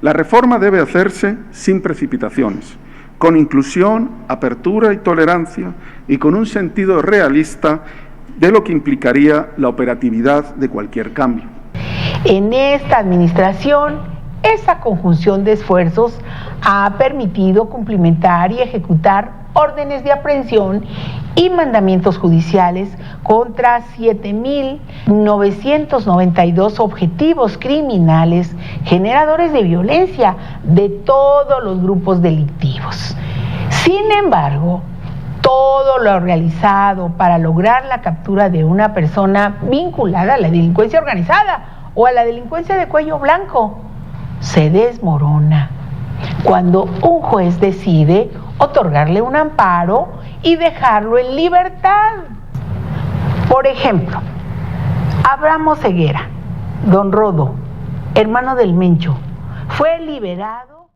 La reforma debe hacerse sin precipitaciones, con inclusión, apertura y tolerancia, y con un sentido realista de lo que implicaría la operatividad de cualquier cambio. En esta administración, esa conjunción de esfuerzos ha permitido cumplimentar y ejecutar órdenes de aprehensión y mandamientos judiciales contra 7.992 objetivos criminales generadores de violencia de todos los grupos delictivos. Sin embargo, todo lo realizado para lograr la captura de una persona vinculada a la delincuencia organizada o a la delincuencia de cuello blanco se desmorona cuando un juez decide otorgarle un amparo y dejarlo en libertad. Por ejemplo, Abraham Oseguera, don Rodo, hermano del Mencho, fue liberado.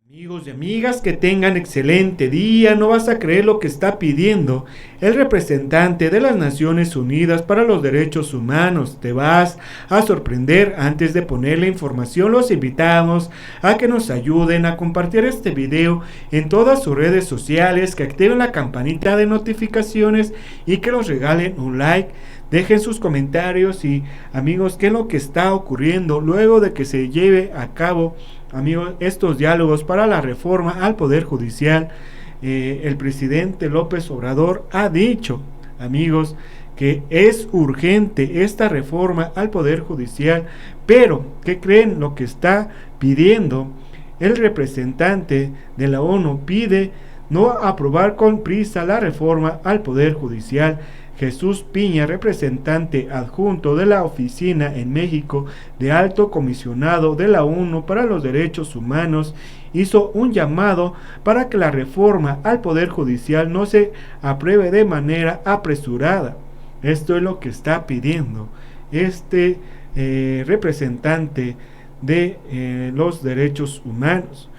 Amigos y amigas, que tengan excelente día. No vas a creer lo que está pidiendo el representante de las Naciones Unidas para los Derechos Humanos. Te vas a sorprender. Antes de poner la información, los invitamos a que nos ayuden a compartir este video en todas sus redes sociales, que activen la campanita de notificaciones y que nos regalen un like. Dejen sus comentarios y, amigos, qué es lo que está ocurriendo luego de que se lleve a cabo, amigos, estos diálogos para la reforma al Poder Judicial. El presidente López Obrador ha dicho, amigos, que es urgente esta reforma al Poder Judicial, pero ¿qué creen lo que está pidiendo? El representante de la ONU pide no aprobar con prisa la reforma al Poder Judicial. Jesús Piña, representante adjunto de la Oficina en México de Alto Comisionado de la ONU para los Derechos Humanos, hizo un llamado para que la reforma al Poder Judicial no se apruebe de manera apresurada. Esto es lo que está pidiendo este representante de los derechos humanos.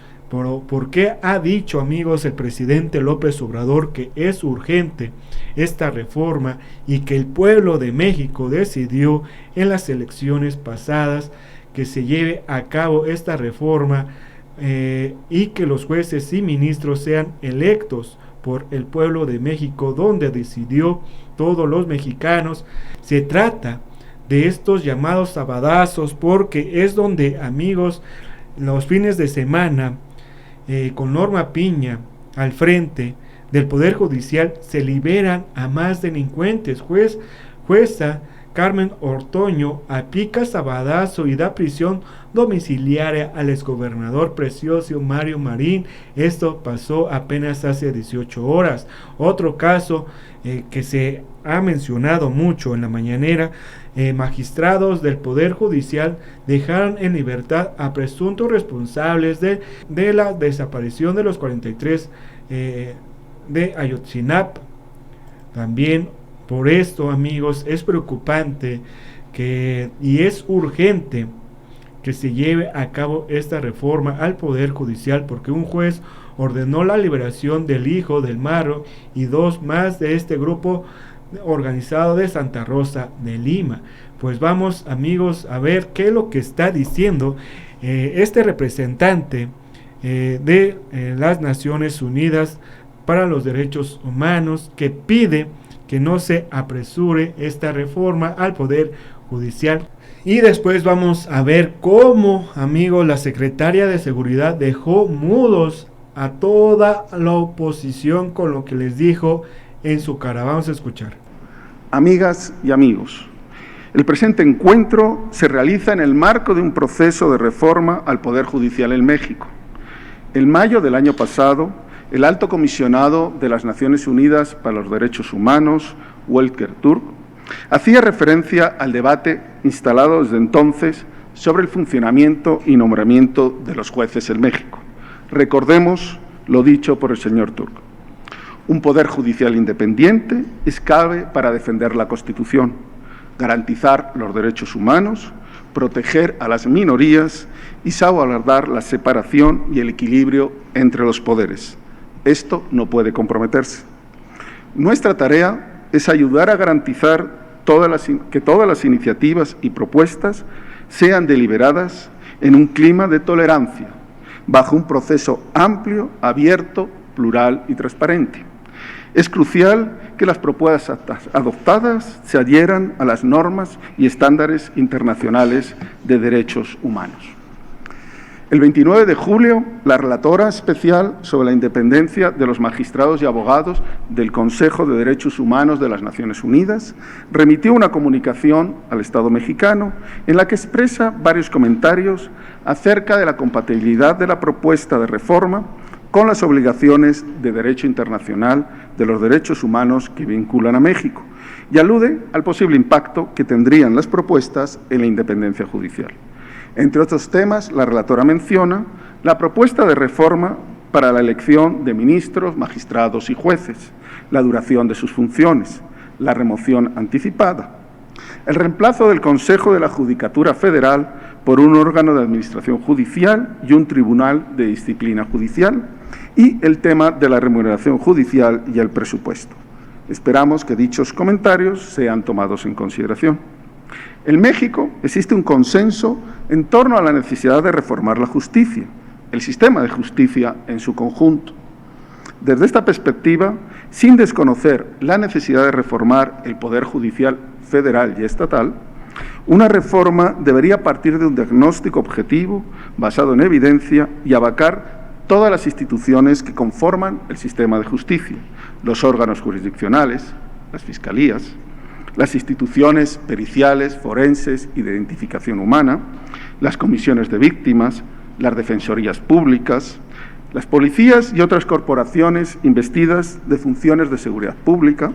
¿Por qué ha dicho, amigos, el presidente López Obrador que es urgente esta reforma y que el pueblo de México decidió en las elecciones pasadas que se lleve a cabo esta reforma y que los jueces y ministros sean electos por el pueblo de México, donde decidió todos los mexicanos? Se trata de estos llamados sabadazos, porque es donde, amigos, los fines de semana, con Norma Piña al frente del Poder Judicial, se liberan a más delincuentes. Jueza Carmen Ortoño aplica sabadazo y da prisión domiciliaria al exgobernador Precioso Mario Marín. Esto pasó apenas hace 18 horas. Otro caso que se ha mencionado mucho en la mañanera: magistrados del Poder Judicial dejaron en libertad a presuntos responsables de la desaparición de los 43 de Ayotzinapa. También por esto, amigos, es preocupante y es urgente que se lleve a cabo esta reforma al Poder Judicial, porque un juez ordenó la liberación del hijo del Marro y dos más de este grupo organizado de Santa Rosa de Lima. Pues vamos, amigos, a ver qué es lo que está diciendo este representante de las Naciones Unidas para los Derechos Humanos, que pide que no se apresure esta reforma al Poder Judicial. Y después vamos a ver cómo, amigos, la secretaria de Seguridad dejó mudos a toda la oposición con lo que les dijo en su cara. Vamos a escuchar. Amigas y amigos, el presente encuentro se realiza en el marco de un proceso de reforma al Poder Judicial en México. En mayo del año pasado, el Alto Comisionado de las Naciones Unidas para los Derechos Humanos, Volker Turk, hacía referencia al debate instalado desde entonces sobre el funcionamiento y nombramiento de los jueces en México. Recordemos lo dicho por el señor Turk. Un poder judicial independiente es clave para defender la Constitución, garantizar los derechos humanos, proteger a las minorías y salvaguardar la separación y el equilibrio entre los poderes. Esto no puede comprometerse. Nuestra tarea es ayudar a garantizar que todas las iniciativas y propuestas sean deliberadas en un clima de tolerancia, bajo un proceso amplio, abierto, plural y transparente. Es crucial que las propuestas adoptadas se adhieran a las normas y estándares internacionales de derechos humanos. El 29 de julio, la relatora especial sobre la independencia de los magistrados y abogados del Consejo de Derechos Humanos de las Naciones Unidas remitió una comunicación al Estado mexicano en la que expresa varios comentarios acerca de la compatibilidad de la propuesta de reforma con las obligaciones de derecho internacional de los derechos humanos que vinculan a México y alude al posible impacto que tendrían las propuestas en la independencia judicial. Entre otros temas, la relatora menciona la propuesta de reforma para la elección de ministros, magistrados y jueces, la duración de sus funciones, la remoción anticipada, el reemplazo del Consejo de la Judicatura Federal por un órgano de administración judicial y un tribunal de disciplina judicial, y el tema de la remuneración judicial y el presupuesto. Esperamos que dichos comentarios sean tomados en consideración. En México existe un consenso en torno a la necesidad de reformar la justicia, el sistema de justicia en su conjunto. Desde esta perspectiva, sin desconocer la necesidad de reformar el Poder Judicial federal y estatal, una reforma debería partir de un diagnóstico objetivo, basado en evidencia y abarcar todas las instituciones que conforman el sistema de justicia, los órganos jurisdiccionales, las fiscalías, las instituciones periciales, forenses y de identificación humana, las comisiones de víctimas, las defensorías públicas, las policías y otras corporaciones investidas de funciones de seguridad pública,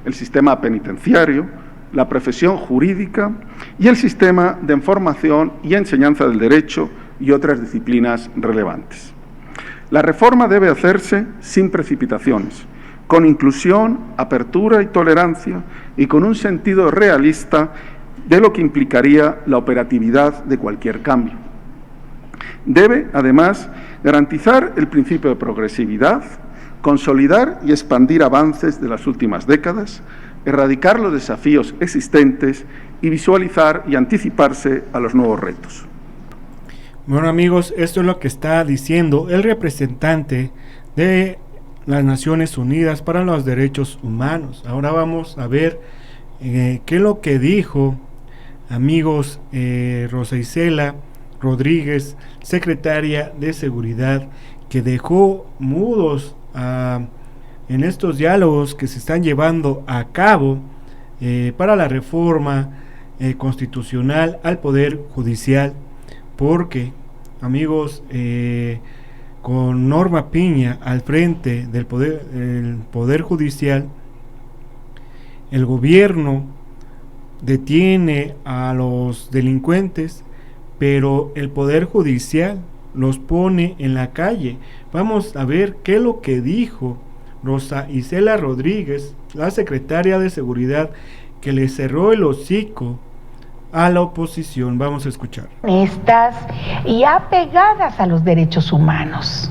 el sistema penitenciario, la profesión jurídica y el sistema de formación y enseñanza del derecho y otras disciplinas relevantes. La reforma debe hacerse sin precipitaciones, con inclusión, apertura y tolerancia y con un sentido realista de lo que implicaría la operatividad de cualquier cambio. Debe, además, garantizar el principio de progresividad, consolidar y expandir avances de las últimas décadas, erradicar los desafíos existentes y visualizar y anticiparse a los nuevos retos. Bueno, amigos, esto es lo que está diciendo el representante de las Naciones Unidas para los Derechos Humanos. Ahora vamos a ver qué es lo que dijo, amigos, Rosa Isela Rodríguez, secretaria de Seguridad, que dejó mudos en estos diálogos que se están llevando a cabo para la reforma constitucional al Poder Judicial, porque, amigos, con Norma Piña al frente del poder Judicial, el gobierno detiene a los delincuentes, pero el Poder Judicial los pone en la calle. Vamos a ver qué es lo que dijo Rosa Isela Rodríguez, la secretaria de Seguridad, que le cerró el hocico a la oposición. Vamos a escuchar. Honestas y apegadas a los derechos humanos.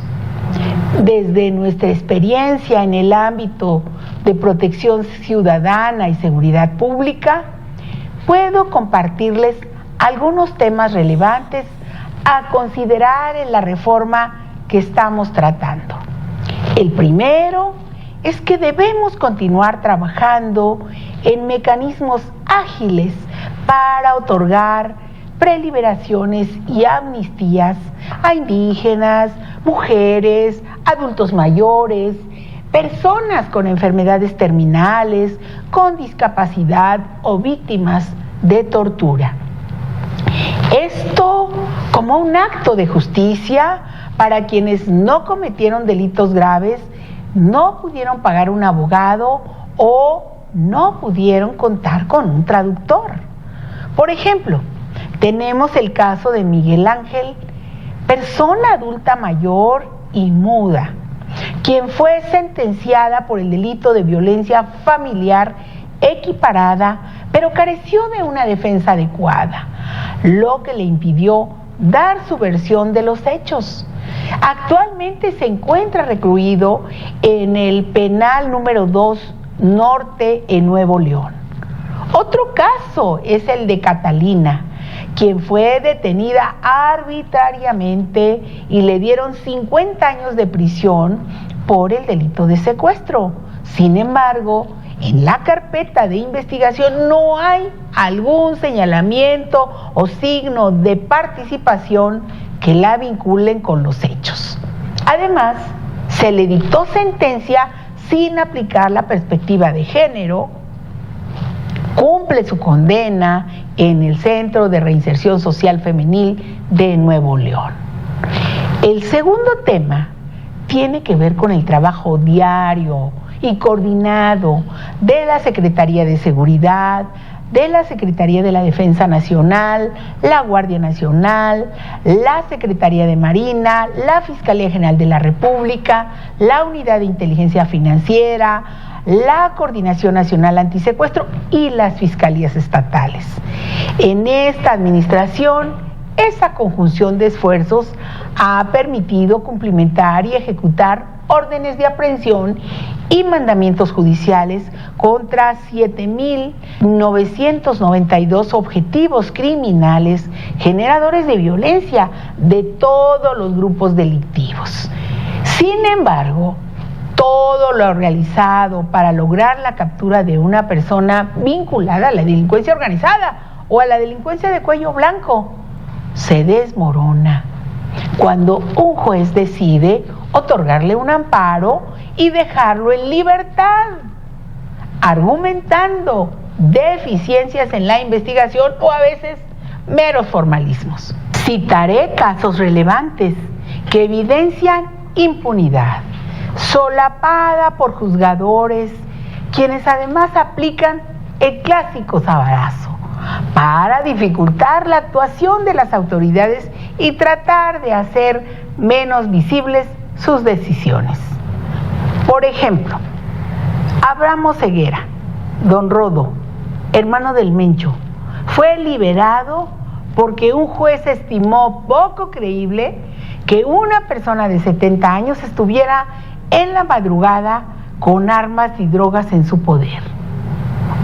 Desde nuestra experiencia en el ámbito de protección ciudadana y seguridad pública, puedo compartirles algunos temas relevantes a considerar en la reforma que estamos tratando. El primero es que debemos continuar trabajando en mecanismos ágiles para otorgar preliberaciones y amnistías a indígenas, mujeres, adultos mayores, personas con enfermedades terminales, con discapacidad o víctimas de tortura. Esto como un acto de justicia para quienes no cometieron delitos graves, no pudieron pagar un abogado o no pudieron contar con un traductor. Por ejemplo, tenemos el caso de Miguel Ángel, persona adulta mayor y muda, quien fue sentenciada por el delito de violencia familiar equiparada, pero careció de una defensa adecuada, lo que le impidió dar su versión de los hechos. Actualmente se encuentra recluido en el penal número 2 Norte en Nuevo León. Otro caso es el de Catalina, quien fue detenida arbitrariamente y le dieron 50 años de prisión por el delito de secuestro. Sin embargo, en la carpeta de investigación no hay algún señalamiento o signo de participación que la vinculen con los hechos. Además, se le dictó sentencia sin aplicar la perspectiva de género. Cumple su condena en el Centro de Reinserción Social Femenil de Nuevo León. El segundo tema tiene que ver con el trabajo diario y coordinado de la Secretaría de Seguridad, de la Secretaría de la Defensa Nacional, la Guardia Nacional, la Secretaría de Marina, la Fiscalía General de la República, la Unidad de Inteligencia Financiera, la Coordinación Nacional Antisecuestro y las fiscalías estatales. En esta administración, esa conjunción de esfuerzos ha permitido cumplimentar y ejecutar órdenes de aprehensión y mandamientos judiciales contra 7.992 objetivos criminales generadores de violencia de todos los grupos delictivos. Sin embargo, todo lo realizado para lograr la captura de una persona vinculada a la delincuencia organizada o a la delincuencia de cuello blanco se desmorona cuando un juez decide otorgarle un amparo y dejarlo en libertad, argumentando deficiencias en la investigación o a veces meros formalismos. Citaré casos relevantes que evidencian impunidad, solapada por juzgadores, quienes además aplican el clásico sabarazo para dificultar la actuación de las autoridades y tratar de hacer menos visibles sus decisiones. Por ejemplo, Abraham Oseguera, don Rodo, hermano del Mencho, fue liberado porque un juez estimó poco creíble que una persona de 70 años estuviera en la madrugada con armas y drogas en su poder.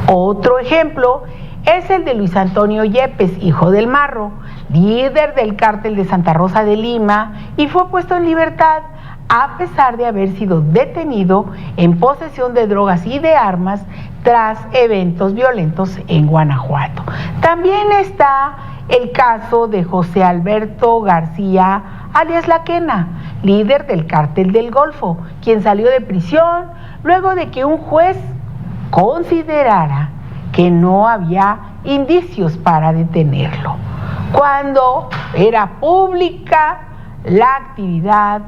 Otro ejemplo es el de Luis Antonio Yepes, hijo del Marro, líder del cártel de Santa Rosa de Lima, y fue puesto en libertad a pesar de haber sido detenido en posesión de drogas y de armas tras eventos violentos en Guanajuato. También está el caso de José Alberto García, alias La Quena, líder del cártel del Golfo, quien salió de prisión luego de que un juez considerara que no había indicios para detenerlo, cuando era pública la actividad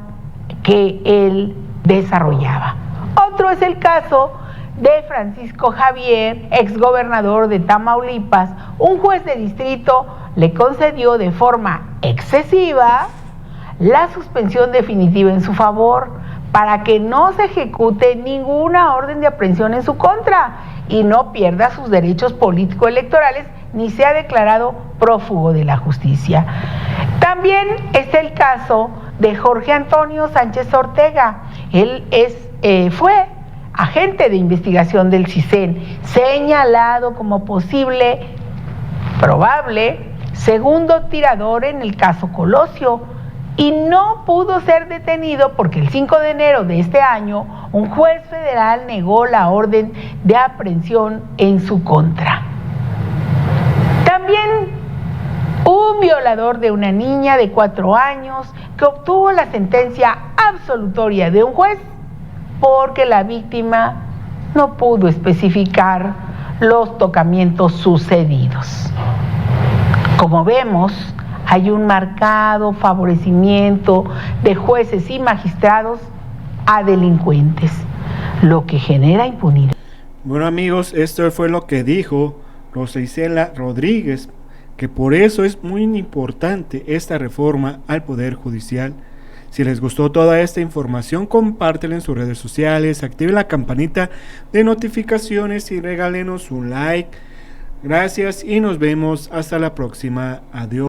que él desarrollaba. Otro es el caso de Francisco Javier, exgobernador de Tamaulipas. Un juez de distrito le concedió de forma excesiva la suspensión definitiva en su favor para que no se ejecute ninguna orden de aprehensión en su contra y no pierda sus derechos político-electorales ni sea declarado prófugo de la justicia. También es el caso de Jorge Antonio Sánchez Ortega. Él fue agente de investigación del CISEN, señalado como probable segundo tirador en el caso Colosio, y no pudo ser detenido porque el 5 de enero de este año un juez federal negó la orden de aprehensión en su contra. También un violador de una niña de 4 años que obtuvo la sentencia absolutoria de un juez porque la víctima no pudo especificar los tocamientos sucedidos. Como vemos, hay un marcado favorecimiento de jueces y magistrados a delincuentes, lo que genera impunidad. Bueno, amigos, esto fue lo que dijo Rosa Isela Rodríguez, que por eso es muy importante esta reforma al Poder Judicial. Si les gustó toda esta información, compártela en sus redes sociales, activen la campanita de notificaciones y regálenos un like. Gracias y nos vemos hasta la próxima. Adiós.